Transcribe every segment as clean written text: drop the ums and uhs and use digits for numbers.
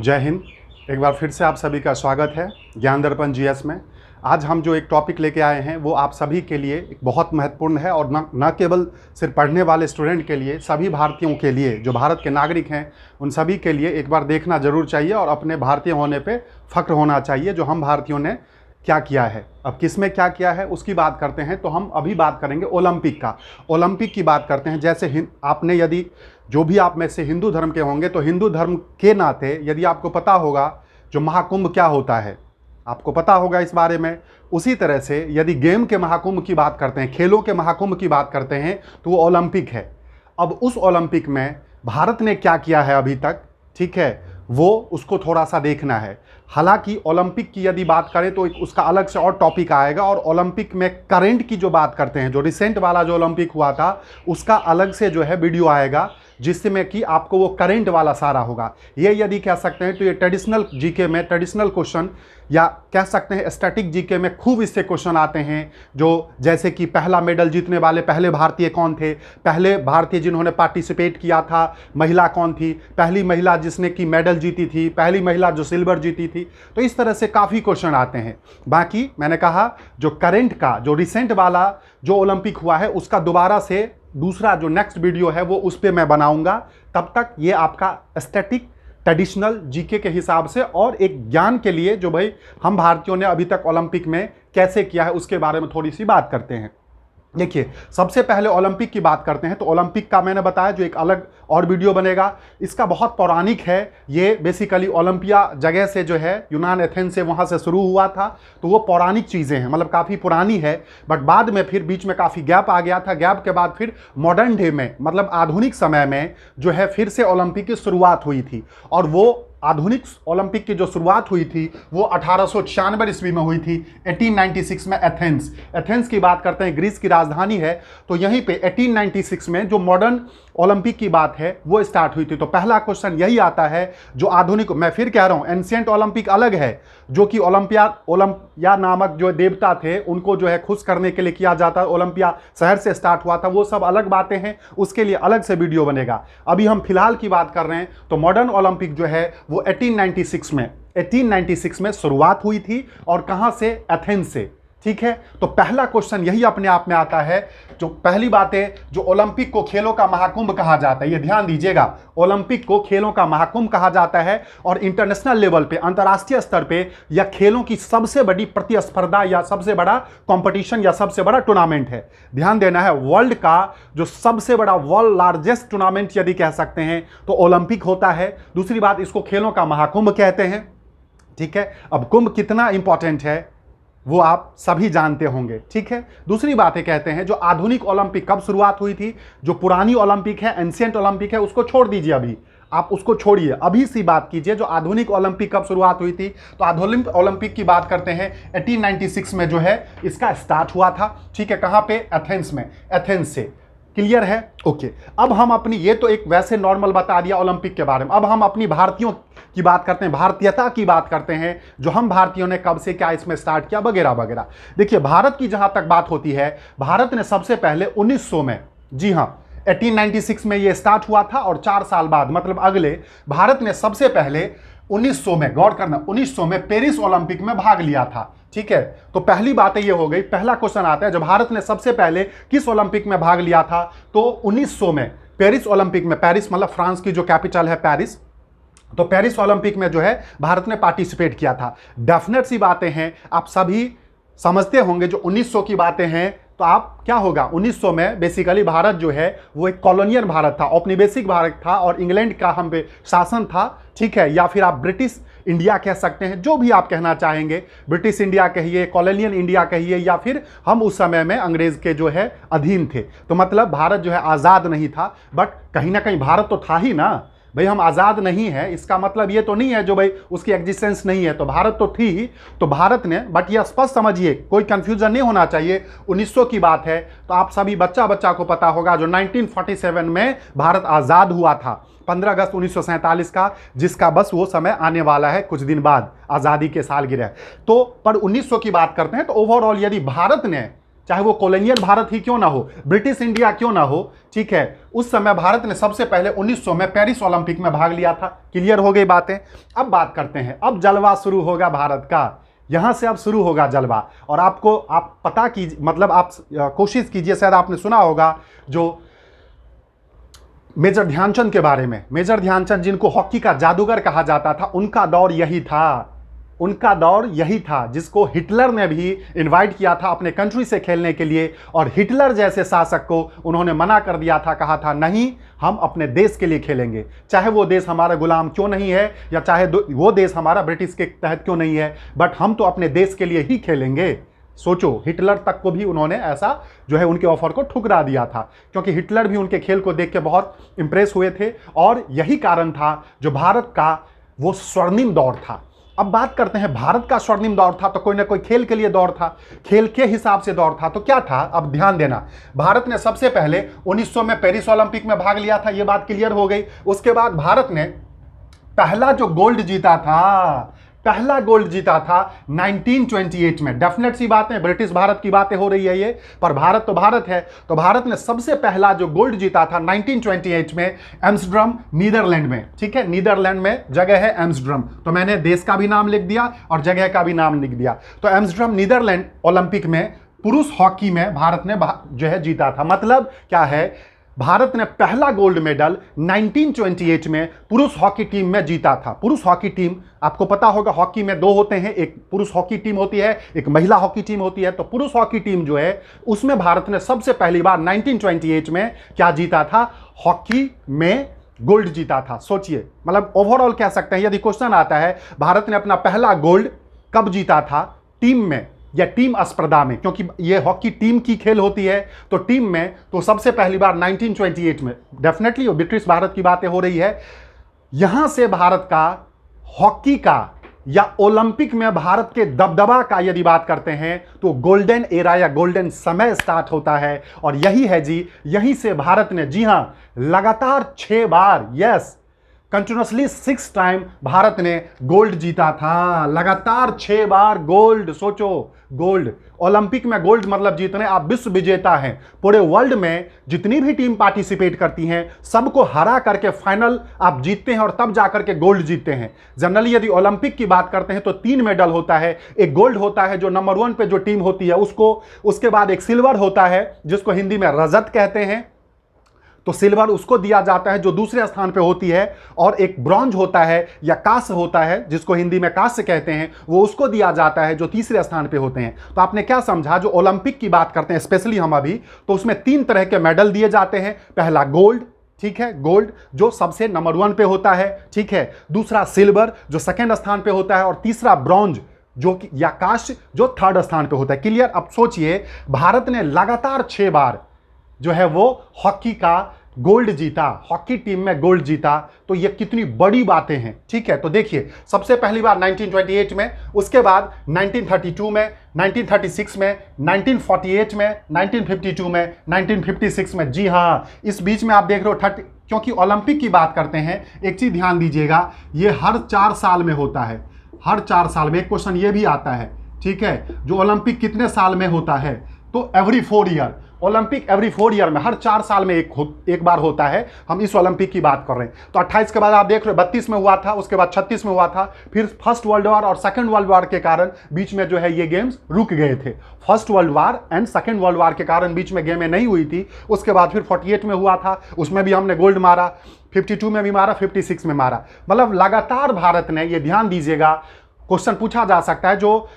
जय हिंद। एक बार फिर से आप सभी का स्वागत है ज्ञान दर्पण जीएस में। आज हम जो एक टॉपिक लेके आए हैं वो आप सभी के लिए एक बहुत महत्वपूर्ण है और न केवल सिर्फ पढ़ने वाले स्टूडेंट के लिए, सभी भारतीयों के लिए, जो भारत के नागरिक हैं उन सभी के लिए एक बार देखना जरूर चाहिए और अपने भारतीय होने पे फख्र होना चाहिए जो हम भारतीयों ने क्या किया है। अब किस में क्या किया है उसकी बात करते हैं तो हम अभी बात करेंगे ओलंपिक का। ओलंपिक की बात करते हैं। जैसे आपने यदि जो भी आप में से हिंदू धर्म के होंगे तो हिंदू धर्म के नाते यदि आपको पता होगा जो महाकुंभ क्या होता है, आपको पता होगा इस बारे में। उसी तरह से यदि गेम के महाकुंभ की बात करते हैं, खेलों के महाकुंभ की बात करते हैं तो वो ओलंपिक है। अब उस ओलंपिक में भारत ने क्या किया है अभी तक, ठीक है, वो उसको थोड़ा सा देखना है। हालांकि ओलंपिक की यदि बात करें तो एक उसका अलग से और टॉपिक आएगा और ओलंपिक में करंट की जो बात करते हैं, जो रिसेंट वाला जो ओलंपिक हुआ था उसका अलग से जो है वीडियो आएगा जिसमें कि आपको वो करंट वाला सारा होगा। ये यदि कह सकते हैं तो ये ट्रेडिशनल जीके में ट्रेडिशनल क्वेश्चन या कह सकते हैं स्टैटिक जीके में खूब इससे क्वेश्चन आते हैं। जो जैसे कि पहला मेडल जीतने वाले पहले भारतीय कौन थे, पहले भारतीय जिन्होंने पार्टिसिपेट किया था महिला कौन थी, पहली महिला जिसने की मेडल जीती थी, पहली महिला जो सिल्वर जीती थी। तो इस तरह से काफ़ी क्वेश्चन आते हैं। बाकी मैंने कहा जो करंट का जो रिसेंट वाला जो ओलंपिक हुआ है उसका दोबारा से दूसरा जो नेक्स्ट वीडियो है वो उस पर मैं बनाऊंगा। तब तक ये आपका स्टैटिक ट्रेडिशनल जीके के हिसाब से और एक ज्ञान के लिए जो भाई हम भारतीयों ने अभी तक ओलंपिक में कैसे किया है उसके बारे में थोड़ी सी बात करते हैं। देखिए, सबसे पहले ओलंपिक की बात करते हैं तो ओलंपिक का मैंने बताया जो एक अलग और वीडियो बनेगा। इसका बहुत पौराणिक है। ये बेसिकली ओलंपिया जगह से जो है यूनान एथेंस से वहाँ से शुरू हुआ था, तो वो पौराणिक चीज़ें हैं, मतलब काफ़ी पुरानी है। बट बाद में फिर बीच में काफ़ी गैप आ गया था। गैप के बाद फिर मॉडर्न डे में मतलब आधुनिक समय में जो है फिर से ओलंपिक की शुरुआत हुई थी। और वो आधुनिक ओलंपिक की जो शुरुआत हुई थी वो 1896 ईस्वी में हुई थी, 1896 में एथेंस की बात करते हैं, ग्रीस की राजधानी है। तो यहीं पे 1896 में जो मॉडर्न ओलंपिक की बात है वो स्टार्ट हुई थी। तो पहला क्वेश्चन यही आता है जो आधुनिक, मैं फिर कह रहा हूँ एंशिएंट ओलंपिक अलग है जो कि ओलंपिया नामक जो देवता थे उनको जो है खुश करने के लिए किया जाता, ओलंपिया शहर से स्टार्ट हुआ था, वो सब अलग बातें हैं, उसके लिए अलग से वीडियो बनेगा। अभी हम फिलहाल की बात कर रहे हैं तो मॉडर्न ओलंपिक जो है वो 1896 में शुरुआत हुई थी। और कहां से? एथेंस से। ठीक है, तो पहला क्वेश्चन यही अपने आप में आता है। जो पहली बात है, जो ओलंपिक को खेलों का महाकुंभ कहा जाता है, ये ध्यान दीजिएगा, ओलंपिक को खेलों का महाकुंभ कहा जाता है। और इंटरनेशनल लेवल पे, अंतर्राष्ट्रीय स्तर पे यह खेलों की सबसे बड़ी प्रतिस्पर्धा या सबसे बड़ा कंपटीशन या सबसे बड़ा टूर्नामेंट है। ध्यान देना है, वर्ल्ड का जो सबसे बड़ा वर्ल्ड लार्जेस्ट टूर्नामेंट यदि कह सकते हैं तो ओलंपिक होता है। दूसरी बात, इसको खेलों का महाकुंभ कहते हैं। ठीक है, अब कुंभ कितना इंपॉर्टेंट है वो आप सभी जानते होंगे। ठीक है, दूसरी बात है, कहते हैं जो आधुनिक ओलंपिक कब शुरुआत हुई थी, जो पुरानी ओलंपिक है, एंशिएंट ओलंपिक है, उसको छोड़ दीजिए, अभी आप उसको छोड़िए, अभी सी बात कीजिए जो आधुनिक ओलंपिक कब शुरुआत हुई थी। तो आधुनिक ओलंपिक की बात करते हैं 1896 में जो है इसका स्टार्ट हुआ था। ठीक है, कहाँ पे? एथेंस में, एथेंस से। क्लियर है? ओके। अब हम अपनी, ये तो एक वैसे नॉर्मल बता दिया ओलंपिक के बारे में, अब हम अपनी भारतीयों की बात करते हैं, भारतीयता की बात करते हैं, जो हम भारतीयों ने कब से क्या इसमें स्टार्ट किया वगैरह वगैरह। देखिए, भारत की जहां तक बात होती है, भारत ने सबसे पहले 1900 में, जी हां, 1896 में ये स्टार्ट हुआ था और 4 साल बाद मतलब अगले, भारत ने सबसे पहले 1900 में, गौर करना, 1900 में पेरिस ओलंपिक में भाग लिया था। ठीक है, तो पहली बात ये हो गई। पहला क्वेश्चन आता है, जब भारत ने सबसे पहले किस ओलंपिक में भाग लिया था, तो 1900 में पेरिस ओलंपिक में। पेरिस मतलब फ्रांस की जो कैपिटल है पेरिस, तो पेरिस ओलंपिक में जो है भारत ने पार्टिसिपेट किया था। डेफिनेट सी बातें हैं, आप सभी समझते होंगे। जो 1900 की बातें हैं तो आप क्या होगा, 1900 में बेसिकली भारत जो है वो एक कॉलोनियल भारत था, औपनिवेशिक भारत था और इंग्लैंड का हम पे शासन था। ठीक है, या फिर आप ब्रिटिश इंडिया कह सकते हैं, जो भी आप कहना चाहेंगे, ब्रिटिश इंडिया कहिए, कॉलोनियल इंडिया कहिए, या फिर हम उस समय में अंग्रेज के जो है अधीन थे। तो मतलब भारत जो है आज़ाद नहीं था, बट कहीं ना कहीं भारत तो था ही ना भाई। हम आज़ाद नहीं है इसका मतलब ये तो नहीं है जो भाई उसकी एग्जिस्टेंस नहीं है, तो भारत तो थी ही। तो भारत ने, बट ये स्पष्ट समझिए, कोई कंफ्यूजन नहीं होना चाहिए, 1900 की बात है तो आप सभी बच्चा को पता होगा जो 1947 में भारत आज़ाद हुआ था, 15 अगस्त 1947 का, जिसका बस वो समय आने वाला है कुछ दिन बाद, आज़ादी के सालगिरह। तो पर 1900 की बात करते हैं तो ओवरऑल यदि भारत ने चाहे वो कॉलोनियल भारत ही क्यों ना हो, ब्रिटिश इंडिया क्यों ना हो, ठीक है, उस समय भारत ने सबसे पहले 1900 में पेरिस ओलंपिक में भाग लिया था। क्लियर हो गई बातें। अब बात करते हैं, अब जलवा शुरू होगा भारत का, यहां से अब शुरू होगा जलवा। और आपको आप पता कीजिए, मतलब आप कोशिश कीजिए, शायद आपने सुना होगा जो मेजर ध्यानचंद के बारे में। मेजर ध्यानचंद जिनको हॉकी का जादूगर कहा जाता था, उनका दौर यही था, उनका दौर यही था, जिसको हिटलर ने भी इनवाइट किया था अपने कंट्री से खेलने के लिए, और हिटलर जैसे शासक को उन्होंने मना कर दिया था, कहा था नहीं, हम अपने देश के लिए खेलेंगे, चाहे वो देश हमारा गुलाम क्यों नहीं है, या चाहे वो देश हमारा ब्रिटिश के तहत क्यों नहीं है, बट हम तो अपने देश के लिए ही खेलेंगे। सोचो, हिटलर तक को भी उन्होंने ऐसा जो है उनके ऑफर को ठुकरा दिया था, क्योंकि हिटलर भी उनके खेल को देख के बहुत इंप्रेस हुए थे, और यही कारण था जो भारत का वो स्वर्णिम दौर था। अब बात करते हैं, भारत का स्वर्णिम दौर था तो कोई ना कोई खेल के लिए दौर था, खेल के हिसाब से दौर था। तो क्या था, अब ध्यान देना, भारत ने सबसे पहले 1900 में पेरिस ओलंपिक में भाग लिया था, ये बात क्लियर हो गई। उसके बाद भारत ने पहला जो गोल्ड जीता था, पहला गोल्ड जीता था 1928 में। डेफिनेट सी बात है, ब्रिटिश भारत की बातें हो रही है ये, पर भारत तो भारत है। तो भारत ने सबसे पहला जो गोल्ड जीता था 1928 में एम्स्टर्डम, नीदरलैंड में। ठीक है, नीदरलैंड में जगह है एम्स्टर्डम, तो मैंने देश का भी नाम लिख दिया और जगह का भी नाम लिख दिया। तो एम्स्टर्डम नीदरलैंड ओलंपिक में पुरुष हॉकी में भारत ने जो है जीता था। मतलब क्या है, भारत ने पहला गोल्ड मेडल 1928 में पुरुष हॉकी टीम में जीता था। पुरुष हॉकी टीम, आपको पता होगा हॉकी में दो होते हैं, एक पुरुष हॉकी टीम होती है, एक महिला हॉकी टीम होती है। तो पुरुष हॉकी टीम जो है उसमें भारत ने सबसे पहली बार 1928 में क्या जीता था, हॉकी में गोल्ड जीता था। सोचिए, मतलब ओवरऑल कह सकते हैं, यदि क्वेश्चन आता है भारत ने अपना पहला गोल्ड कब जीता था, टीम में या टीम स्पर्धा में, क्योंकि ये हॉकी टीम की खेल होती है, तो टीम में तो सबसे पहली बार 1928 में। डेफिनेटली ब्रिटिश भारत की बातें हो रही है। यहां से भारत का हॉकी का या ओलंपिक में भारत के दबदबा का यदि बात करते हैं तो गोल्डन एरा या गोल्डन समय स्टार्ट होता है। और यही है जी, यहीं से भारत ने, जी हां, लगातार 6 बार, यस, कंटिन्यूसली 6 टाइम भारत ने गोल्ड जीता था, लगातार 6 बार गोल्ड। सोचो, गोल्ड, ओलंपिक में गोल्ड मतलब जीतने, आप विश्व विजेता हैं। पूरे वर्ल्ड में जितनी भी टीम पार्टिसिपेट करती हैं सबको हरा करके फाइनल आप जीतते हैं और तब जाकर के गोल्ड जीतते हैं। जनरली यदि ओलंपिक की बात करते हैं तो 3 मेडल होता है, एक गोल्ड होता है जो नंबर 1 पे जो टीम होती है उसको, उसके बाद एक सिल्वर होता है जिसको हिंदी में रजत कहते हैं, तो सिल्वर उसको दिया जाता है जो दूसरे स्थान पे होती है, और एक ब्रॉन्ज होता है या कांस्य होता है जिसको हिंदी में कांस्य कहते हैं, वो उसको दिया जाता है जो तीसरे स्थान पे होते हैं। तो आपने क्या समझा, जो ओलंपिक की बात करते हैं स्पेशली हम अभी, तो उसमें 3 तरह के मेडल दिए जाते हैं। पहला गोल्ड, ठीक है, गोल्ड जो सबसे नंबर 1 पे होता है, ठीक है, दूसरा सिल्वर जो सेकेंड स्थान पे होता है, और तीसरा ब्रॉन्ज जो कि या कांस्य जो 3rd स्थान पे होता है। क्लियर। अब सोचिए, भारत ने लगातार 6 बार जो है वो हॉकी का गोल्ड जीता, हॉकी टीम में गोल्ड जीता, तो ये कितनी बड़ी बातें हैं। ठीक है, तो देखिए, सबसे पहली बार 1928 में, उसके बाद 1932 में, 1936 में, 1948 में, 1952 में, 1956 में। जी हाँ, इस बीच में आप देख रहे हो 30, क्योंकि ओलंपिक की बात करते हैं, एक चीज ध्यान दीजिएगा, ये हर 4 साल में होता है, हर 4 साल में। एक क्वेश्चन ये भी आता है, ठीक है, जो ओलंपिक कितने साल में होता है, तो every 4 year, Olympic every 4 year में, हर 4 साल में एक बार होता है। हम इस ओलंपिक की बात कर रहे हैं। तो 28 के बाद आप देख रहे हो 32 में हुआ था, उसके बाद 36 में हुआ था, फिर फर्स्ट वर्ल्ड वॉर और सेकंड वर्ल्ड वॉर के कारण बीच में जो है ये गेम्स रुक गए थे। First world war and second world war के कारण बीच में गेमें नहीं हुई थी। उसके बाद फिर 48 में हुआ था, उसमें भी हमने गोल्ड मारा, 52 में भी मारा, 56 में मारा। मतलब लगातार भारत ने, ये ध्यान दीजिएगा, क्वेश्चन पूछा जा सकता है, जो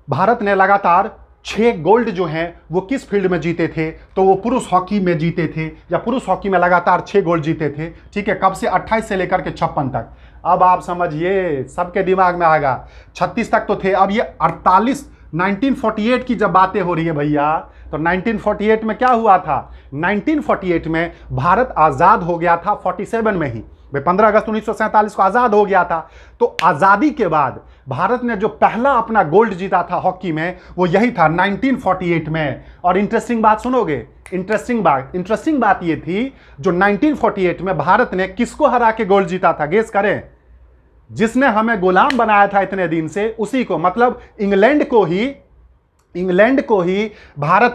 भारत ने लगातार 6 गोल्ड जो हैं वो किस फील्ड में जीते थे, तो वो पुरुष हॉकी में जीते थे, या पुरुष हॉकी में लगातार 6 गोल्ड जीते थे। ठीक है, कब से, 28 से लेकर के 56 तक। अब आप समझिए, सबके दिमाग में आएगा, 36 तक तो थे, अब ये 48, 1948 की जब बातें हो रही है भैया, तो 1948 में क्या हुआ था, 1948 में भारत आज़ाद हो गया था 47 में ही, 15 अगस्त 1947 को आज़ाद हो गया था। तो आज़ादी के बाद भारत ने जो पहला अपना गोल्ड जीता था हॉकी में, वो यही था 1948 में। और इंटरेस्टिंग बात सुनोगे, इंटरेस्टिंग बात ये थी, जो 1948 में भारत ने किसको हरा के गोल्ड जीता था, गेस करें, जिसने हमें गुलाम बनाया था इतने दिन से, उसी को, मतलब इंग्लैंड को ही इंग्लैंड को ही भारत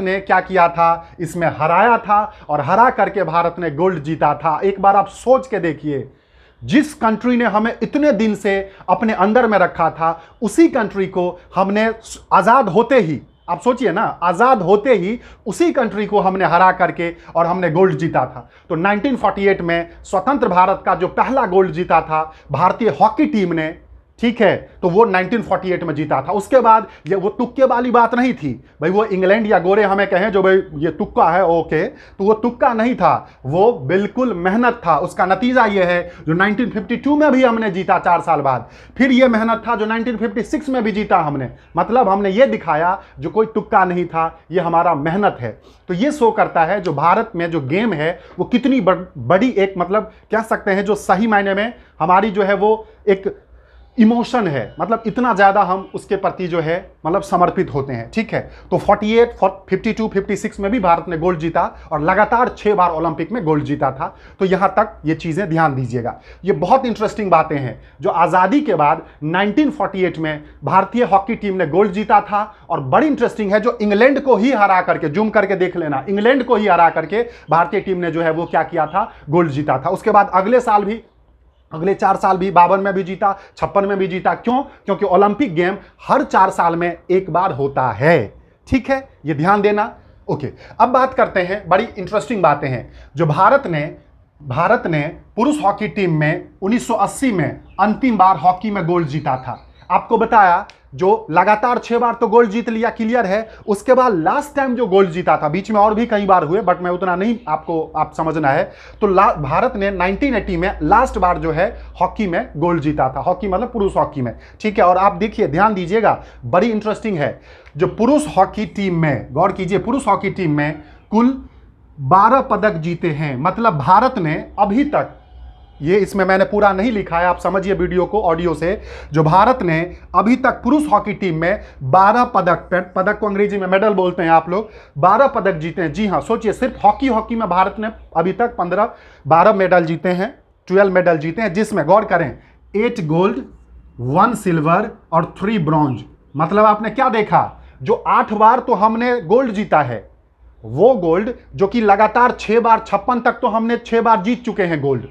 ने क्या किया था, इसमें हराया था और हरा करके भारत ने गोल्ड जीता था। एक बार आप सोच के देखिए, जिस कंट्री ने हमें इतने दिन से अपने अंदर में रखा था, उसी कंट्री को हमने आज़ाद होते ही, आप सोचिए ना, आज़ाद होते ही उसी कंट्री को हमने हरा करके और हमने गोल्ड जीता था। तो 1948 में स्वतंत्र भारत का जो पहला गोल्ड जीता था भारतीय हॉकी टीम ने, ठीक है, तो वो 1948 में जीता था। उसके बाद ये वो तुक्के वाली बात नहीं थी भाई, वो इंग्लैंड या गोरे हमें कहें जो भाई ये तुक्का है, ओके, तो वो तुक्का नहीं था, वो बिल्कुल मेहनत था। उसका नतीजा ये है जो 1952 में भी हमने जीता 4 साल बाद, फिर ये मेहनत था जो 1956 में भी जीता हमने। मतलब हमने ये दिखाया जो कोई तुक्का नहीं था, ये हमारा मेहनत है। तो ये शो करता है जो भारत में जो गेम है वो कितनी बड़ी एक, मतलब कह सकते हैं जो सही मायने में हमारी जो है वो एक इमोशन है, मतलब इतना ज़्यादा हम उसके प्रति जो है मतलब समर्पित होते हैं, ठीक है। तो 48, 52, 56 में भी भारत ने गोल्ड जीता और लगातार 6 बार ओलंपिक में गोल्ड जीता था। तो यहाँ तक ये चीज़ें ध्यान दीजिएगा, ये बहुत इंटरेस्टिंग बातें हैं जो आज़ादी के बाद 1948 में भारतीय हॉकी टीम ने गोल्ड जीता था। और बड़ी इंटरेस्टिंग है जो इंग्लैंड को ही हरा करके, जूम करके देख लेना, इंग्लैंड को ही हरा करके भारतीय टीम ने जो है वो क्या किया था, गोल्ड जीता था। उसके बाद अगले साल भी, अगले 4 साल भी 52 में भी जीता, 56 में भी जीता। क्यों? क्योंकि ओलंपिक गेम हर 4 साल में एक बार होता है, ठीक है, ये ध्यान देना। ओके, अब बात करते हैं, बड़ी इंटरेस्टिंग बातें हैं जो भारत ने पुरुष हॉकी टीम में 1980 में अंतिम बार हॉकी में गोल्ड जीता था। आपको बताया जो लगातार 6 बार तो गोल्ड जीत लिया, क्लियर है। उसके बाद लास्ट टाइम जो गोल्ड जीता था, बीच में और भी कई बार हुए बट मैं उतना नहीं, आप समझना है। तो भारत ने 1980 में लास्ट बार जो है हॉकी में गोल्ड जीता था, हॉकी मतलब पुरुष हॉकी में, ठीक है। और आप देखिए, ध्यान दीजिएगा, बड़ी इंटरेस्टिंग है, जो पुरुष हॉकी टीम में, गौर कीजिए, पुरुष हॉकी टीम में कुल 12 पदक जीते हैं। मतलब भारत ने अभी तक, ये इसमें मैंने पूरा नहीं लिखा है, आप समझिए वीडियो को ऑडियो से, जो भारत ने अभी तक पुरुष हॉकी टीम में 12 पदक को अंग्रेजी में मेडल बोलते हैं आप लोग, 12 पदक जीते हैं। जी हाँ, सोचिए, सिर्फ हॉकी में भारत ने अभी तक 12 मेडल जीते हैं, 12 मेडल जीते हैं, जिसमें गौर करें 8 गोल्ड, 1 सिल्वर और 3 ब्रॉन्ज। मतलब आपने क्या देखा, जो 8 बार तो हमने गोल्ड जीता है, वो गोल्ड जो कि लगातार 6 बार, 56 तक तो हमने 6 बार जीत चुके हैं गोल्ड,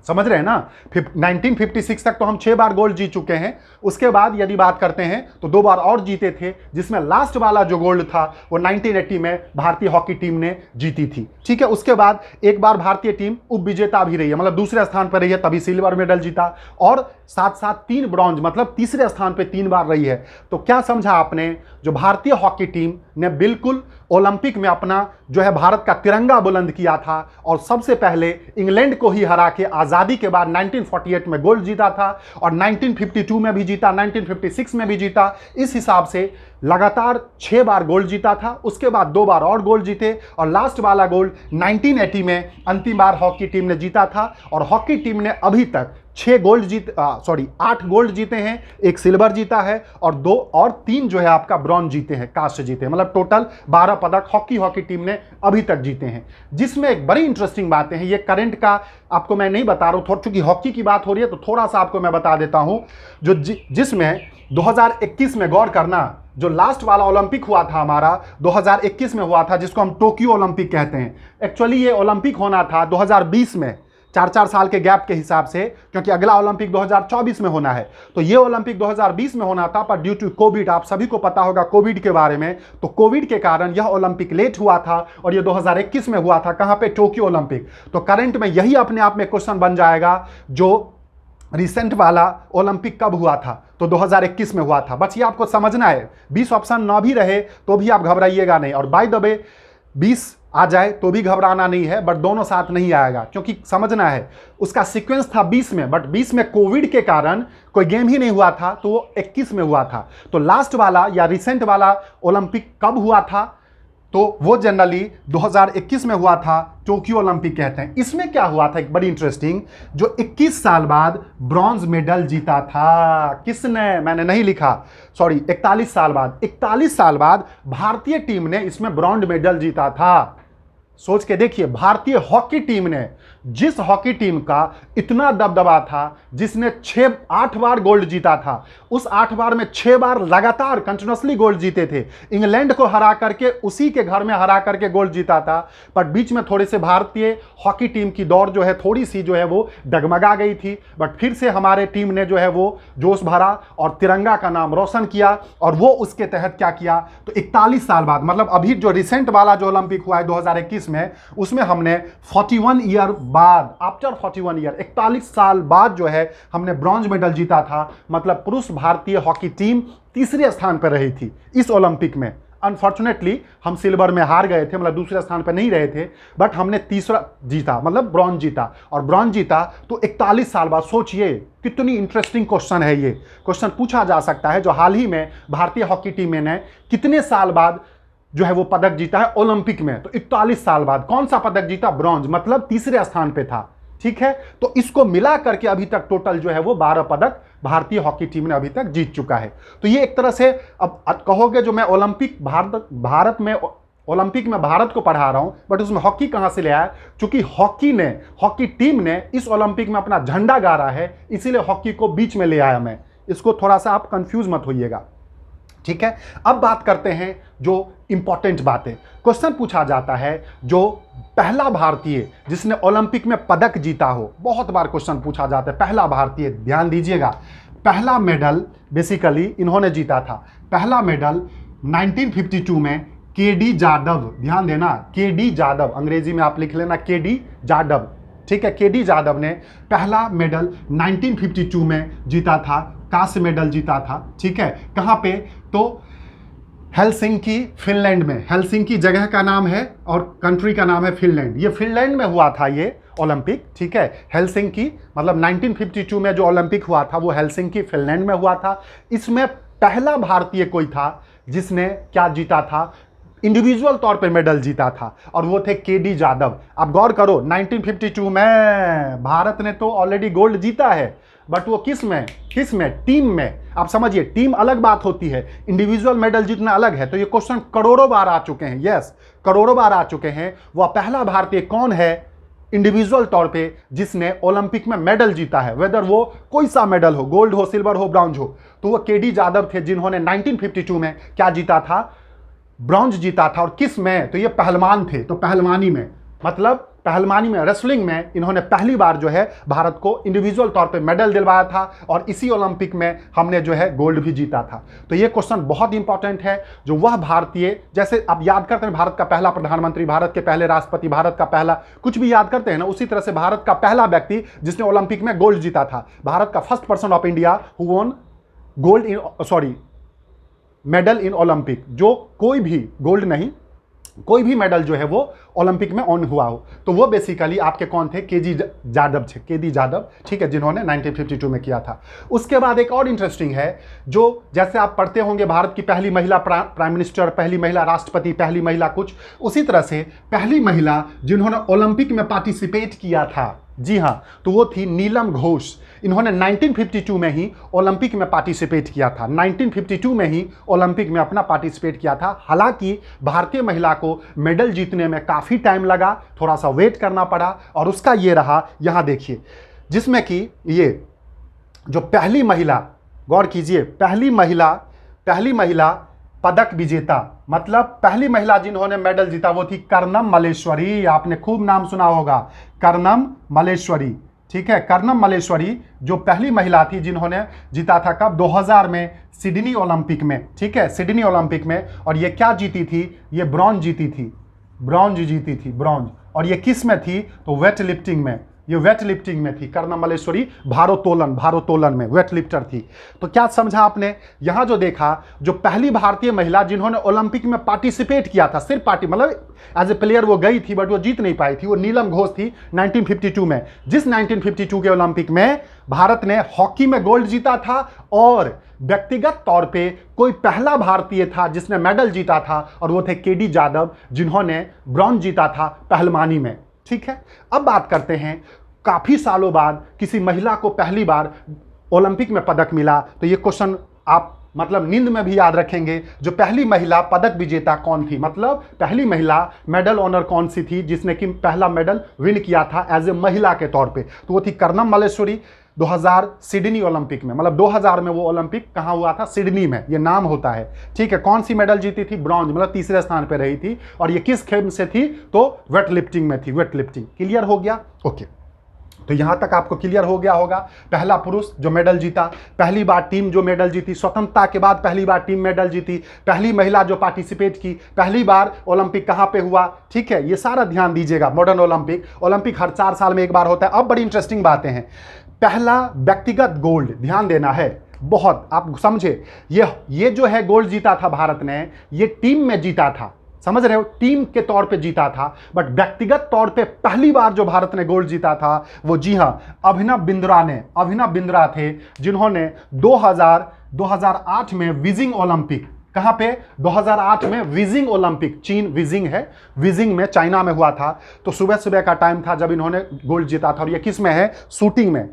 समझ रहे हैं ना। 1956 तक तो हम 6 बार गोल्ड जीत चुके हैं। उसके बाद यदि बात करते हैं तो 2 बार और जीते थे, जिसमें लास्ट वाला जो गोल्ड था वो 1980 में भारतीय हॉकी टीम ने जीती थी, ठीक है। उसके बाद एक बार भारतीय टीम उप विजेता भी रही है, मतलब दूसरे स्थान पर रही है, तभी सिल्वर मेडल जीता, और साथ साथ 3 ब्रॉन्ज, मतलब तीसरे स्थान पर 3 बार रही है। तो क्या समझा आपने, जो भारतीय हॉकी टीम ने बिल्कुल ओलंपिक में अपना जो है भारत का तिरंगा बुलंद किया था और सबसे पहले इंग्लैंड को ही हरा के आज़ादी के बाद 1948 में गोल्ड जीता था और 1952 में भी जीता, 1956 में भी जीता। इस हिसाब से लगातार 6 बार गोल्ड जीता था। उसके बाद 2 बार और गोल्ड जीते और लास्ट वाला गोल्ड 1980 में अंतिम बार हॉकी टीम ने जीता था। और हॉकी टीम ने अभी तक 8 गोल्ड जीते हैं, 1 सिल्वर जीता है और 2 और 3 जो है आपका ब्रॉन्ज जीते हैं, कांस्य जीते हैं। मतलब टोटल 12 पदक हॉकी टीम ने अभी तक जीते हैं। जिसमें एक बड़ी इंटरेस्टिंग बातें हैं, ये करंट का आपको मैं नहीं बता रहा हूँ, चूंकि हॉकी की बात हो रही है तो थोड़ा सा आपको मैं बता देता हूँ, जो जिसमें 2021 में, गौर करना, जो लास्ट वाला ओलंपिक हुआ था हमारा 2021 में हुआ था, जिसको हम टोक्यो ओलंपिक कहते हैं। एक्चुअली ये ओलंपिक होना था 2020 में, 4 साल के गैप के हिसाब से, क्योंकि अगला ओलंपिक 2024 में होना है। तो ये ओलंपिक 2020 में होना था, पर ड्यू टू कोविड, आप सभी को पता होगा कोविड के बारे में, तो कोविड के कारण यह ओलंपिक लेट हुआ था और ये 2021 में हुआ था। कहाँ पे? Tokyo Olympic. तो करंट में यही अपने आप में क्वेश्चन बन जाएगा, जो रिसेंट वाला ओलंपिक कब हुआ था? तो 2021 में हुआ था। बस ये आपको समझना है, 20 ऑप्शन ना भी रहे तो भी आप घबराइएगा नहीं। और बाय द वे 20 आ जाए तो भी घबराना नहीं है, बट दोनों साथ नहीं आएगा, क्योंकि समझना है उसका सीक्वेंस था 20 में, बट 20 में कोविड के कारण कोई गेम ही नहीं हुआ था, तो वो 21 में हुआ था। तो लास्ट वाला या रिसेंट वाला ओलंपिक कब हुआ था? तो वो जनरली 2021 में हुआ था, टोक्यो ओलंपिक कहते हैं। इसमें क्या हुआ था, एक बड़ी इंटरेस्टिंग, जो 21 साल बाद ब्रॉन्ज मेडल जीता था। किसने? मैंने नहीं लिखा, सॉरी, 41 साल बाद, 41 साल बाद भारतीय टीम ने इसमें ब्रॉन्ज मेडल जीता था। सोच के देखिए, भारतीय हॉकी टीम ने जिस हॉकी टीम का इतना दबदबा था, जिसने 8 बार गोल्ड जीता था, उस 8 बार में 6 बार लगातार कंटिन्यूअसली गोल्ड जीते थे, इंग्लैंड को हरा करके उसी के घर में हरा करके गोल्ड जीता था। पर बीच में थोड़े से भारतीय हॉकी टीम की दौड़ जो है थोड़ी सी जो है वो डगमगा गई थी, बट फिर से हमारे टीम ने जो है वो जोश भरा और तिरंगा का नाम रोशन किया। और वो उसके तहत क्या किया, तो 41 साल बाद, मतलब अभी जो रिसेंट वाला जो ओलंपिक हुआ है 2021 में, उसमें हमने 41 ईयर बाद, आफ्टर 41 ईयर, 41 साल बाद जो है हमने ब्रॉन्ज मेडल जीता था। मतलब पुरुष भारतीय हॉकी टीम तीसरे स्थान पर रही थी इस ओलंपिक में। अनफॉर्चुनेटली हम सिल्वर में हार गए थे, मतलब दूसरे स्थान पर नहीं रहे थे, बट हमने तीसरा जीता, मतलब ब्रॉन्ज जीता। और ब्रॉन्ज जीता तो 41 साल बाद। सोचिए कितनी इंटरेस्टिंग क्वेश्चन है ये। क्वेश्चन पूछा जा सकता है जो हाल ही में भारतीय हॉकी टीम ने कितने साल बाद जो है वो पदक जीता है ओलंपिक में, तो 41 साल बाद कौन सा पदक जीता, ब्रॉन्ज, मतलब तीसरे स्थान पे था। ठीक है, तो इसको मिला करके अभी तक टोटल जो है वो 12 पदक भारतीय हॉकी टीम ने अभी तक जीत चुका है। तो ये एक तरह से, अब कहोगे जो मैं ओलंपिक भारत में ओलंपिक में भारत को पढ़ा रहा हूं, बट उसमें हॉकी कहां से ले आया, क्योंकि हॉकी टीम ने इस ओलंपिक में अपना झंडा गाड़ा है, इसीलिए हॉकी को बीच में ले आया मैं। इसको थोड़ा सा आप कंफ्यूज मत होइएगा। ठीक है, अब बात करते हैं जो इंपॉर्टेंट बातें। क्वेश्चन पूछा जाता है जो पहला भारतीय जिसने ओलंपिक में पदक जीता हो, बहुत बार क्वेश्चन पूछा जाता है पहला भारतीय। ध्यान दीजिएगा, पहला मेडल बेसिकली इन्होंने जीता था। पहला मेडल 1952 में केडी जादव, ध्यान देना केडी जादव, अंग्रेजी में आप लिख लेना केडी जादव। ठीक है, केडी जादव ने पहला मेडल 1952 में जीता था, कांस्य मेडल जीता था। ठीक है, कहां पे, तो हेलसिंकी, फिनलैंड में। हेलसिंकी जगह का नाम है और कंट्री का नाम है फिनलैंड। ये फिनलैंड में हुआ था ये ओलंपिक। ठीक है, हेलसिंकी, मतलब 1952 में जो ओलंपिक हुआ था वो हेलसिंकी फिनलैंड में हुआ था। इसमें पहला भारतीय कोई था जिसने क्या जीता था, इंडिविजुअल तौर पे मेडल जीता था, और वो थे केडी जादव। आप गौर करो, 1952 में भारत ने तो ऑलरेडी गोल्ड जीता है, बट वो किस में, टीम में। आप समझिए, टीम अलग बात होती है, इंडिविजुअल मेडल जीतना अलग है। तो ये क्वेश्चन करोड़ों बार आ चुके हैं, यस करोड़ों बार आ चुके हैं। वह पहला भारतीय कौन है इंडिविजुअल तौर पे जिसने ओलंपिक में मेडल जीता है, वेदर वो कोई सा मेडल हो, गोल्ड हो, सिल्वर हो, ब्रॉन्ज हो, तो वो केडी जादव थे जिन्होंने 1952 में क्या जीता था, ब्रॉन्ज जीता था। और किस में, तो ये पहलवान थे, तो पहलवानी में, मतलब पहलवानी में, रेसलिंग में इन्होंने पहली बार जो है भारत को इंडिविजुअल तौर पे मेडल दिलवाया था, और इसी ओलंपिक में हमने जो है गोल्ड भी जीता था। तो ये क्वेश्चन बहुत इंपॉर्टेंट है, जो वह भारतीय, जैसे आप याद करते हैं भारत का पहला प्रधानमंत्री, भारत के पहले राष्ट्रपति, भारत का पहला कुछ भी याद करते हैं ना, उसी तरह से भारत का पहला व्यक्ति जिसने ओलंपिक में गोल्ड जीता था, भारत का first person of India who won gold in medal in Olympic, जो कोई भी गोल्ड नहीं, कोई भी मेडल जो है वो ओलंपिक में ऑन हुआ हो, तो वो बेसिकली आपके कौन थे, केडी जादव। ठीक है, जिन्होंने 1952 में किया था। उसके बाद एक और इंटरेस्टिंग है, जो जैसे आप पढ़ते होंगे भारत की पहली महिला प्राइम मिनिस्टर, पहली महिला राष्ट्रपति, पहली महिला कुछ, उसी तरह से पहली महिला जिन्होंने ओलंपिक में पार्टिसिपेट किया था, जी हाँ, तो वो थी नीलम घोष। इन्होंने 1952 में ही ओलंपिक में पार्टिसिपेट किया था, 1952 में ही ओलंपिक में अपना पार्टिसिपेट किया था। हालांकि भारतीय महिला को मेडल जीतने में काफ़ी टाइम लगा, थोड़ा सा वेट करना पड़ा, और उसका ये रहा, यहाँ देखिए, जिसमें कि ये जो पहली महिला, गौर कीजिए, पहली महिला पदक विजेता, मतलब पहली महिला जिन्होंने मेडल जीता वो थी कर्नम मल्लेश्वरी। आपने खूब नाम सुना होगा, कर्नम मल्लेश्वरी। ठीक है, कर्नम मल्लेश्वरी जो पहली महिला थी जिन्होंने जीता था, कब, 2000 में सिडनी ओलंपिक में। ठीक है, सिडनी ओलंपिक में, और ये क्या जीती थी, ये ब्रॉन्ज जीती थी, ब्रॉन्ज। और ये किस में थी, तो वेट लिफ्टिंग में, ये वेट लिफ्टिंग में थी। कर्नम मल्लेश्वरी भारोत्तोलन में वेट लिफ्टर थी। तो क्या समझा आपने, यहां जो देखा, जो पहली भारतीय महिला जिन्होंने ओलंपिक में पार्टिसिपेट किया था, सिर्फ मतलब एज ए प्लेयर वो गई थी, बट वो जीत नहीं पाई थी, वो नीलम घोष थी 1952 में। जिस 1952 के ओलंपिक में भारत ने हॉकी में गोल्ड जीता था, और व्यक्तिगत तौर पे कोई पहला भारतीय था जिसने मेडल जीता था, और वो थे केडी जादव जिन्होंने ब्रॉन्ज जीता था पहलवानी में। ठीक है, अब बात करते हैं, काफी सालों बाद किसी महिला को पहली बार ओलंपिक में पदक मिला, तो ये क्वेश्चन आप मतलब नींद में भी याद रखेंगे, जो पहली महिला पदक विजेता कौन थी, मतलब पहली महिला मेडल ऑनर कौन सी थी जिसने कि पहला मेडल विन किया था एज ए महिला के तौर पे, तो वो थी कर्णम मल्लेश्वरी। 2000 सिडनी ओलंपिक में, मतलब 2000 में वो ओलंपिक कहाँ हुआ था, सिडनी में, ये नाम होता है, ठीक है। कौन सी मेडल जीती थी, ब्रॉन्ज, मतलब तीसरे स्थान पे रही थी, और ये किस खेल से थी, तो वेट लिफ्टिंग में थी, वेट लिफ्टिंग। क्लियर हो गया, ओके। तो यहां तक आपको क्लियर हो गया होगा। पहला पुरुष जो मेडल जीता, पहली बार टीम जो मेडल जीती, स्वतंत्रता के बाद पहली बार टीम मेडल जीती, पहली महिला जो पार्टिसिपेट की, पहली बार ओलंपिक कहां पे हुआ, ठीक है। ये सारा ध्यान दीजिएगा। मॉडर्न ओलंपिक हर 4 साल में एक बार होता है। अब बड़ी इंटरेस्टिंग बातें हैं। पहला व्यक्तिगत गोल्ड, ध्यान देना है बहुत, आप समझे, ये जो है गोल्ड जीता था भारत ने, ये टीम में जीता था, समझ रहे हो, टीम के तौर पे जीता था। बट व्यक्तिगत तौर पे पहली बार जो भारत ने गोल्ड जीता था वो, जी हां, अभिनव बिंद्रा थे, जिन्होंने 2008 में बीजिंग ओलंपिक, कहां पे, 2008 में बीजिंग ओलंपिक, चीन बीजिंग है, बीजिंग में, चाइना में हुआ था। तो सुबह सुबह का टाइम था जब इन्होंने गोल्ड जीता था। और ये किस में है, शूटिंग में,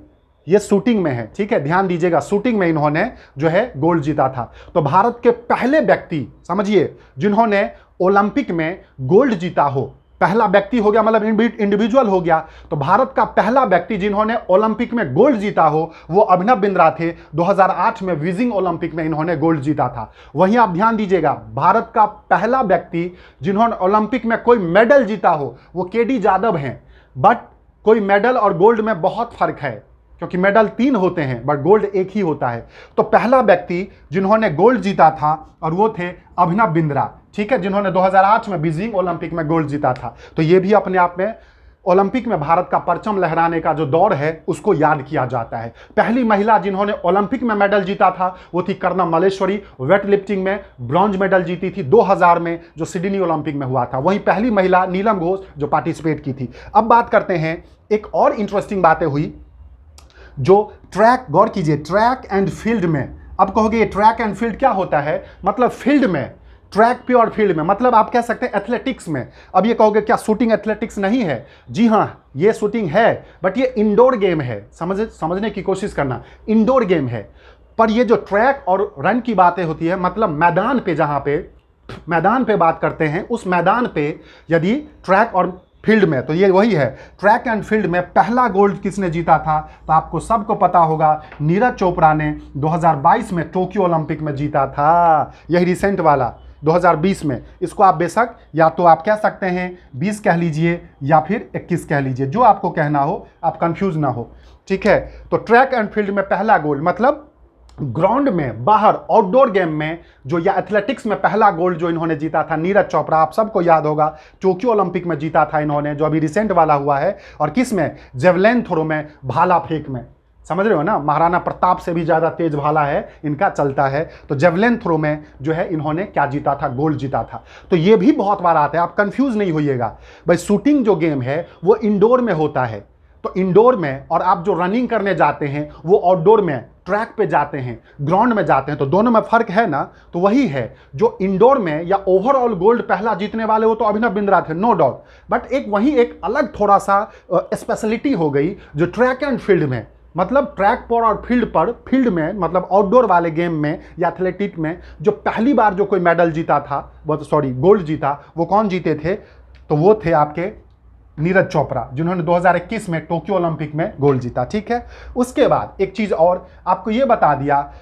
ये शूटिंग में है, ठीक है, ध्यान दीजिएगा, शूटिंग में इन्होंने जो है गोल्ड जीता था। तो भारत के पहले व्यक्ति, समझिए, जिन्होंने ओलंपिक में गोल्ड जीता हो, पहला व्यक्ति हो गया, मतलब इंडिविजुअल हो गया। तो भारत का पहला व्यक्ति जिन्होंने ओलंपिक में गोल्ड जीता हो वो अभिनव बिंद्रा थे। 2008 में बीजिंग ओलंपिक में इन्होंने गोल्ड जीता था। वहीं आप ध्यान दीजिएगा, भारत का पहला व्यक्ति जिन्होंने ओलंपिक में कोई मेडल जीता हो वो केडी जादव हैं। बट कोई मेडल और गोल्ड में बहुत फर्क है, क्योंकि मेडल 3 होते हैं बट गोल्ड एक ही होता है। तो पहला व्यक्ति जिन्होंने गोल्ड जीता था और वो थे अभिनव बिंद्रा, ठीक है, जिन्होंने 2008 में बीजिंग ओलंपिक में गोल्ड जीता था। तो ये भी अपने आप में ओलंपिक में भारत का परचम लहराने का जो दौर है उसको याद किया जाता है। पहली महिला जिन्होंने ओलंपिक में मेडल जीता था वो थी कर्णम मल्लेश्वरी, वेट लिफ्टिंग में ब्रॉन्ज मेडल जीती थी 2000 में, जो सिडनी ओलंपिक में हुआ था। वहीं पहली महिला नीलम घोष जो पार्टिसिपेट की थी। अब बात करते हैं, एक और इंटरेस्टिंग बातें हुई जो ट्रैक, गौर कीजिए, ट्रैक एंड फील्ड में। अब कहोगे ये ट्रैक एंड फील्ड क्या होता है, मतलब फील्ड में, ट्रैक पे और फील्ड में, मतलब आप कह सकते हैं एथलेटिक्स में। अब ये कहोगे क्या शूटिंग एथलेटिक्स नहीं है, जी हाँ, ये शूटिंग है, बट ये इंडोर गेम है, समझने की कोशिश करना, इंडोर गेम है। पर ये जो ट्रैक और रन की बातें होती है, मतलब मैदान पे, जहाँ पे मैदान पे बात करते हैं, उस मैदान पे यदि ट्रैक और फील्ड में, तो ये वही है। ट्रैक एंड फील्ड में पहला गोल्ड किसने जीता था, तो आपको सबको पता होगा, नीरज चोपड़ा ने 2022 में टोक्यो ओलंपिक में जीता था। यही रिसेंट वाला 2020 में। इसको आप बेशक या तो आप कह सकते हैं 20 कह लीजिए या फिर 21 कह लीजिए, जो आपको कहना हो, आप कंफ्यूज ना हो, ठीक है। तो ट्रैक एंड फील्ड में पहला गोल्ड, मतलब ग्राउंड में, बाहर, आउटडोर गेम में जो, या एथलेटिक्स में पहला गोल्ड जो इन्होंने जीता था, नीरज चोपड़ा, आप सबको याद होगा, टोक्यो ओलंपिक में जीता था इन्होंने, जो अभी रिसेंट वाला हुआ है। और किस में, जेवलिन थ्रो में, भाला फेंक में, समझ रहे हो ना, महाराणा प्रताप से भी ज़्यादा तेज भाला है इनका, चलता है। तो जेवलिन थ्रो में जो है इन्होंने क्या जीता था, गोल्ड जीता था। तो ये भी बहुत बार आता है, आप कंफ्यूज नहीं होइएगा भाई। शूटिंग जो गेम है वो इंडोर में होता है, तो इंडोर में, और आप जो रनिंग करने जाते हैं वो आउटडोर में, ट्रैक पे जाते हैं, ग्राउंड में जाते हैं, तो दोनों में फर्क है ना। तो वही है, जो इंडोर में या ओवरऑल गोल्ड पहला जीतने वाले वो तो अभिनव बिंद्रा थे, नो डाउट। बट एक वही एक अलग थोड़ा सा स्पेशलिटी हो गई जो ट्रैक एंड फील्ड में, मतलब ट्रैक पर और फील्ड में, मतलब आउटडोर वाले गेम में या एथलेटिक में, जो पहली बार जो कोई मेडल जीता था, वो गोल्ड जीता, वो कौन जीते थे, तो वो थे आपके नीरज चोपड़ा, जिन्होंने 2021 में टोक्यो ओलंपिक में गोल्ड जीता, ठीक है। उसके बाद एक चीज़ और आपको ये बता दिया,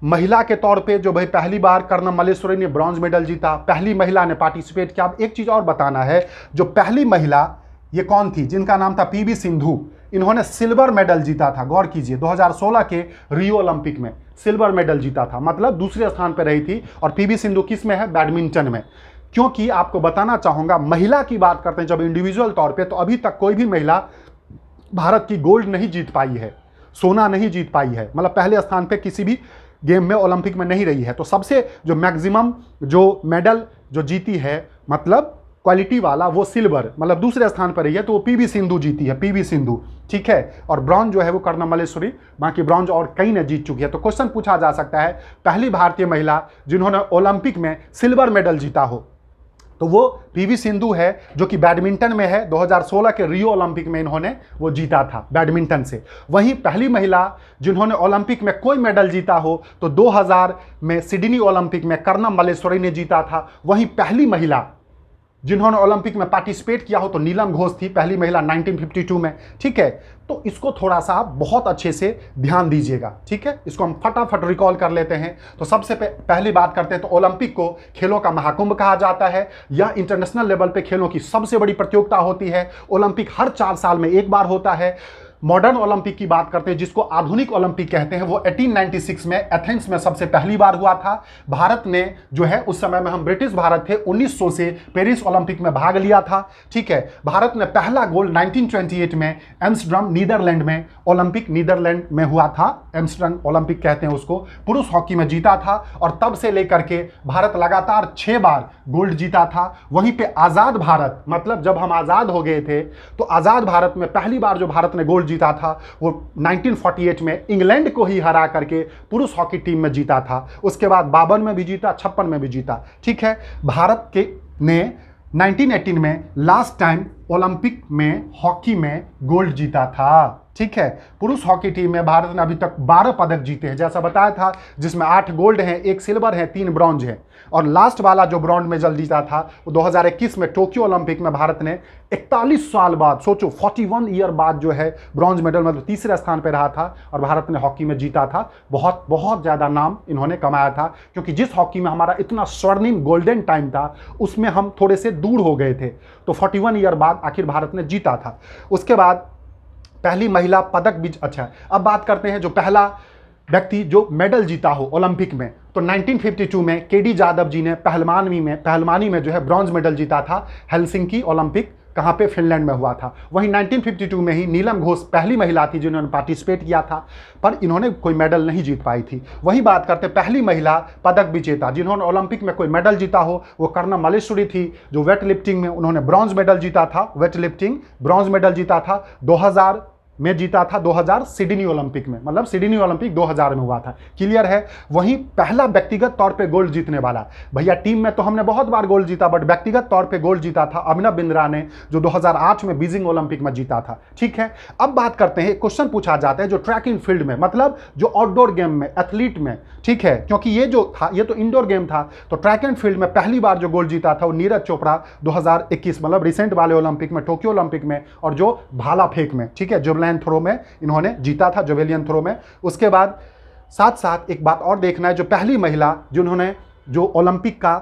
महिला के तौर पे जो भाई पहली बार कर्णम मल्लेश्वरी ने ब्रॉन्ज मेडल जीता, पहली महिला ने पार्टिसिपेट किया। अब एक चीज़ और बताना है, जो पहली महिला ये कौन थी, जिनका नाम था पीवी सिंधु, इन्होंने सिल्वर मेडल जीता था, गौर कीजिए, 2016 के रियो ओलंपिक में सिल्वर मेडल जीता था, मतलब दूसरे स्थान पर रही थी। और पीवी सिंधु किस में है, बैडमिंटन में। क्योंकि आपको बताना चाहूंगा, महिला की बात करते हैं जब इंडिविजुअल तौर पे, तो अभी तक कोई भी महिला भारत की गोल्ड नहीं जीत पाई है, सोना नहीं जीत पाई है, मतलब पहले स्थान पे किसी भी गेम में ओलंपिक में नहीं रही है। तो सबसे जो मैक्सिमम जो मेडल जो जीती है, मतलब क्वालिटी वाला, वो सिल्वर, मतलब दूसरे स्थान पर रही है, तो वो पीवी सिंधु जीती है, पीवी सिंधु, ठीक है। और ब्रॉन्ज जो है वो कर्णम मल्लेश्वरी, बाकी ब्रॉन्ज और कई ने जीत चुकी है। तो क्वेश्चन पूछा जा सकता है, पहली भारतीय महिला जिन्होंने ओलंपिक में सिल्वर मेडल जीता हो, तो वो पीवी सिंधु है जो कि बैडमिंटन में है। 2016 के रियो ओलंपिक में इन्होंने वो जीता था बैडमिंटन से। वहीं पहली महिला जिन्होंने ओलंपिक में कोई मेडल जीता हो तो 2000 में सिडनी ओलंपिक में कर्णम मल्लेश्वरी ने जीता था। वहीं पहली महिला जिन्होंने ओलंपिक में पार्टिसिपेट किया हो तो नीलम घोष थी, पहली महिला 1952 में। ठीक है, तो इसको थोड़ा सा आप बहुत अच्छे से ध्यान दीजिएगा। ठीक है, इसको हम फटाफट रिकॉल कर लेते हैं। तो सबसे पहली बात करते हैं तो ओलंपिक को खेलों का महाकुंभ कहा जाता है। यह इंटरनेशनल लेवल पे खेलों की सबसे बड़ी प्रतियोगिता होती है। ओलंपिक हर 4 साल में एक बार होता है। मॉडर्न ओलंपिक की बात करते हैं जिसको आधुनिक ओलंपिक कहते हैं, वो 1896 में एथेंस में सबसे पहली बार हुआ था। भारत ने जो है उस समय में हम ब्रिटिश भारत थे, 1900 से पेरिस ओलंपिक में भाग लिया था। ठीक है, भारत ने पहला गोल्ड 1928 में एम्स्टर्डम नीदरलैंड में ओलंपिक नीदरलैंड में हुआ था, एम्स्टर्डम ओलंपिक कहते हैं उसको, पुरुष हॉकी में जीता था। और तब से लेकर के भारत लगातार 6 बार गोल्ड जीता था। वहीं पे आज़ाद भारत, मतलब जब हम आज़ाद हो गए थे तो आज़ाद भारत में पहली बार जो भारत ने गोल्ड जीता था वो 1948 में इंग्लैंड को ही हरा करके पुरुष हॉकी टीम में जीता था। उसके बाद 52 में भी जीता, 56 में भी जीता। ठीक है, भारत के ने 1918 में लास्ट टाइम ओलंपिक में हॉकी में गोल्ड जीता था। ठीक है, पुरुष हॉकी टीम में भारत ने अभी तक 12 पदक जीते हैं जैसा बताया था, जिसमें 8 गोल्ड हैं, 1 सिल्वर है, 3 ब्रॉन्ज है। और लास्ट वाला जो ब्रॉन्ज मेडल जीता था वो 2021 में टोक्यो ओलंपिक में भारत ने 41 साल बाद, सोचो 41 ईयर बाद जो है ब्रॉन्ज मेडल, मतलब तीसरे स्थान पर रहा था और भारत ने हॉकी में जीता था। बहुत बहुत ज़्यादा नाम इन्होंने कमाया था, क्योंकि जिस हॉकी में हमारा इतना स्वर्णिम गोल्डन टाइम था उसमें हम थोड़े से दूर हो गए थे। तो 41 ईयर बाद आखिर भारत ने जीता था। उसके बाद पहली महिला पदक भी, अच्छा अब बात करते हैं जो पहला व्यक्ति जो मेडल जीता हो ओलंपिक में। तो 1952 में केडी जादव जी ने पहलवानी में जो है ब्रॉन्ज मेडल जीता था, हेलसिंकी ओलंपिक, कहाँ पे, फिनलैंड में हुआ था। वहीं 1952 में ही नीलम घोष पहली महिला थी जिन्होंने पार्टिसिपेट किया था, पर इन्होंने कोई मेडल नहीं जीत पाई थी। वही बात करते पहली महिला पदक विजेता जिन्होंने ओलंपिक में कोई मेडल जीता हो वो कर्णम मल्लेश्वरी थी, जो वेट लिफ्टिंग में उन्होंने ब्रॉन्ज मेडल जीता था, वेट लिफ्टिंग ब्रॉन्ज मेडल जीता था। 2000 में जीता था, 2000 सिडनी ओलंपिक में, मतलब सिडनी ओलंपिक 2000 में हुआ था। क्लियर है। वहीं पहला व्यक्तिगत तौर पे गोल्ड जीतने वाला, भैया टीम में तो हमने बहुत बार गोल्ड जीता, बट व्यक्तिगत तौर पे गोल्ड जीता था अभिनव बिंद्रा ने, जो 2008 में बीजिंग ओलंपिक में जीता था। ठीक है, अब बात करते हैं, क्वेश्चन पूछा जाता है जो ट्रैक इन फील्ड में, मतलब जो आउटडोर गेम में, एथलीट में, ठीक है, क्योंकि ये जो था ये तो इंडोर गेम था, तो ट्रैक एंड फील्ड में पहली बार जो गोल्ड जीता था वो नीरज चोपड़ा 2021, मतलब रिसेंट वाले ओलंपिक में, टोक्यो ओलंपिक में, और जो भाला फेंक में, ठीक है, जेवलिन थ्रो में इन्होंने जीता था, जेवलिन थ्रो में। उसके बाद साथ साथ एक बात और देखना है, जो पहली महिला जिन्होंने जो ओलंपिक का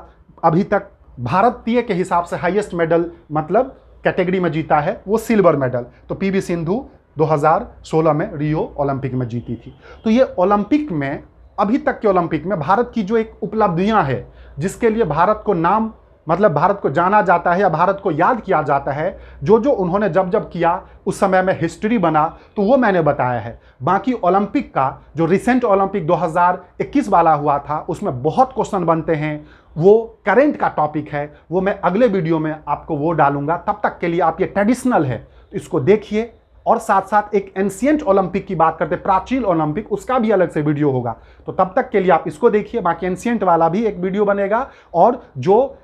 अभी तक भारतीय के हिसाब से हाईएस्ट मेडल, मतलब कैटेगरी में जीता है, वो सिल्वर मेडल, तो पीवी सिंधु 2016 में रियो ओलंपिक में जीती थी। तो ये ओलंपिक में, अभी तक के ओलंपिक में भारत की जो एक उपलब्धियां है, जिसके लिए भारत को नाम, मतलब भारत को जाना जाता है या भारत को याद किया जाता है, जो जो उन्होंने जब जब किया उस समय में हिस्ट्री बना, तो वो मैंने बताया है। बाकी ओलंपिक का जो रिसेंट ओलंपिक 2021 वाला हुआ था उसमें बहुत क्वेश्चन बनते हैं, वो करेंट का टॉपिक है, वो मैं अगले वीडियो में आपको वो डालूंगा। तब तक के लिए आप, ये ट्रेडिशनल है तो इसको देखिए, और साथ साथ एक एंशिएंट ओलंपिक की बात करते, प्राचीन ओलंपिक, उसका भी अलग से वीडियो होगा। तो तब तक के लिए आप इसको देखिए, बाकी एंशिएंट वाला भी एक वीडियो बनेगा, और जो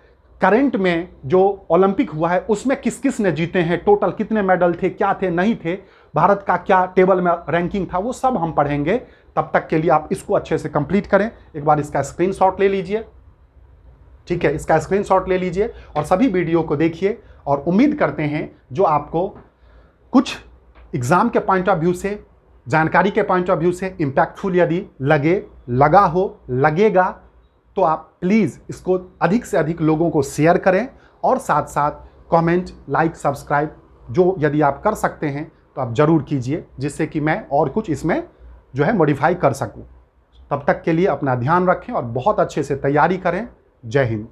करंट में जो ओलंपिक हुआ है उसमें किस किस ने जीते हैं, टोटल कितने मेडल थे, क्या थे, नहीं थे, भारत का क्या टेबल में रैंकिंग था, वो सब हम पढ़ेंगे। तब तक के लिए आप इसको अच्छे से कंप्लीट करें। एक बार इसका स्क्रीनशॉट ले लीजिए, ठीक है, इसका स्क्रीनशॉट ले लीजिए और सभी वीडियो को देखिए। और उम्मीद करते हैं जो आपको कुछ एग्जाम के पॉइंट ऑफ व्यू से, जानकारी के पॉइंट ऑफ व्यू से इम्पैक्टफुल यदि लगा हो, लगेगा, तो आप प्लीज़ इसको अधिक से अधिक लोगों को शेयर करें, और साथ साथ कमेंट, लाइक, सब्सक्राइब जो यदि आप कर सकते हैं तो आप ज़रूर कीजिए, जिससे कि मैं और कुछ इसमें जो है मॉडिफाई कर सकूं। तब तक के लिए अपना ध्यान रखें और बहुत अच्छे से तैयारी करें। जय हिंद।